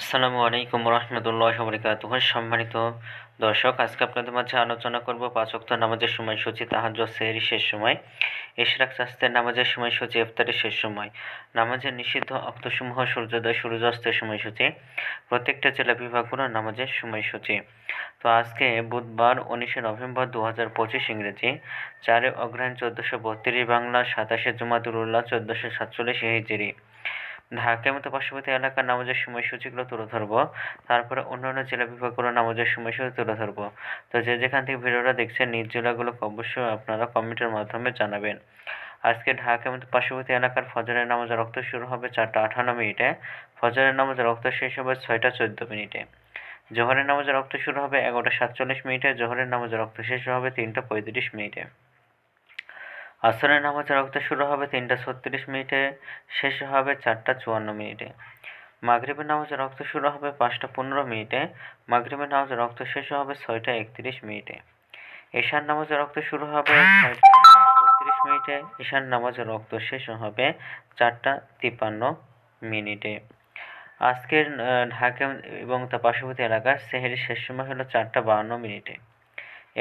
আসসালামু আলাইকুম রহমতুল্লাহ বরকাতুহ। সম্মানিত দর্শক, আজকে আপনাদের মাঝে আলোচনা করব ৫ ওয়াক্ত নামাজের সময়সূচি, তাহাজ্জুদ, সেহরি শেষ সময়, ইশরাক, শাস্তের নামাজের সময়সূচি, ইফতারের শেষ সময়, নামাজের নিষিদ্ধ অক্তসমূহ, সূর্যোদয় সূর্যাস্তের সময়সূচি, প্রত্যেকটা জেলা বিভাগগুলোর নামাজের সময়সূচি। তো আজকে বুধবার ১৯শে নভেম্বর ২০২৫ ইংরেজি, ৪ অগ্রহায়ণ ১৪৩২ বাংলা, ২৭শে জুমাদুল উল্লাহ ১৪৪৭ হিজরি। ঢাকার মতো পার্শ্ববর্তী এলাকার নামাজের সময়সূচিগুলো তুলে ধরবো, তারপরে অন্যান্য জেলা বিভাগগুলোর নামাজের সময়সূচি তুলে ধরবো। তো যে যেখান থেকে ভিডিওটা দেখছেন নিজ জেলাগুলোকে অবশ্যই আপনারা কমেন্টের মাধ্যমে জানাবেন। আজকে ঢাকার মতো পার্শ্ববর্তী এলাকার ফজরের নামাজের রক্ত শুরু হবে ৪টা ৫৮ মিনিটে, ফজরের নামাজের রক্ত শেষ হবে ৬টা ১৪ মিনিটে। জোহরের নামাজের রক্ত শুরু হবে ১১টা ৪৭ মিনিটে, জোহরের নামাজের রক্ত শেষ হবে ৩টা ৩৫ মিনিটে। আসরের নামাজের রক্ত শুরু হবে ৩টা ৩৬ মিনিটে, শেষ হবে ৪টা ৫৪ মিনিটে। মাগরিবের নামাজের রক্ত শুরু হবে ৫টা ১৫ মিনিটে, মাগরিবের নামাজের রক্ত শেষ হবে ৬টা ৩১ মিনিটে। এশার নামাজের রক্ত শুরু হবে ৬টা ৩২ মিনিটে, এশার নামাজের রক্ত শেষ হবে ৪টা ৫৩ মিনিটে। আজকের ঢাকা এবং তার পার্শ্ববর্তী এলাকার সেহরির শেষ সময় হলো ৪টা ৫২ মিনিটে।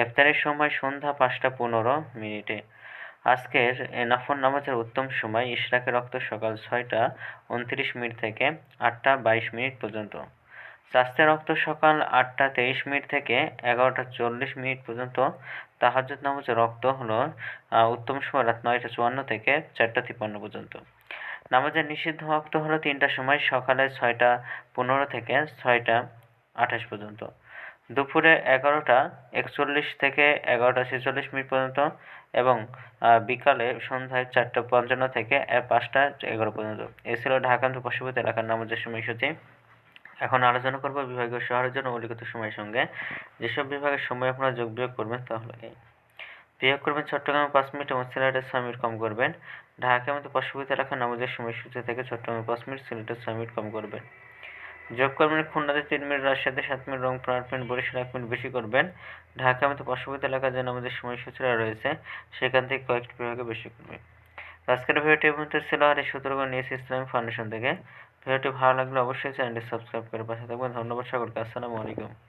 ইফতারের সময় সন্ধ্যা ৫টা ১৫ মিনিটে। আজকের নফল নামাজের উত্তম সময় ইশরাকের রক্ত সকাল ৬টা ২৯ মিনিট থেকে ৮টা ২২ মিনিট পর্যন্ত। শাস্তের রক্ত সকাল ৮টা ২৩ মিনিট থেকে ১১টা ৪০ মিনিট পর্যন্ত। তাহাজ্জুদ নামাজের রক্ত হলো উত্তম সময় রাত ৯টা ৫৪ থেকে ৪টা ৫৩ পর্যন্ত। নামাজের নিষিদ্ধ রক্ত হলো ৩টার সময়, সকালে ৬টা ১৫ থেকে ৬টা ২৮ পর্যন্ত, দুপুরে ১১টা ৪১ থেকে ১১টা ৪৬ মিনিট পর্যন্ত এবং বিকালে সন্ধ্যায় ৪টা ৫৫ থেকে ৫টা ১১ পর্যন্ত। এ ছিল ঢাকা পার্শ্ববর্তী এলাকার নামাজের সময়সূচি। এখন আলোচনা করব বিভাগীয় শহরের জন্য মৌলিকত সময়ের সঙ্গে। যেসব বিভাগের সময় আপনারা যোগ বিয়োগ করবেন তাহলে বিয়োগ করবেন চট্টগ্রামে ৫ মিনিট এবং সিলেটে ৬ মিনিট কম করবেন। ঢাকার মতো পার্শ্ববর্তী এলাকার নামাজের সময়সূচি থেকে চট্টগ্রামে ৫ মিনিট, সিলেটে ৬ মিনিট কম করবেন। যোগ করবেন খুলনাতে ৩ মিনিট, রাজশাহীতে ৭ মিনিট, রংপুর ৮ মিনিট, বরিশালে ১ মিনিট বেশি করবেন। ঢাকার মতো পার্শ্ববর্তী এলাকায় যে নামাজের সময়সূচিরা রয়েছে সেখান থেকে কয়েকটি বিভাগে বেশি করবেন। আজকের ভিডিওটি এই পর্যন্ত ছিল, আর এই সূত্রগুলো নিয়েছি ইসলামিক ফাউন্ডেশন থেকে। ভিডিওটি ভালো লাগলে অবশ্যই চ্যানেলটি সাবস্ক্রাইব করে পাশে থাকবেন। ধন্যবাদ সকলকে। আসসালামু আলাইকুম।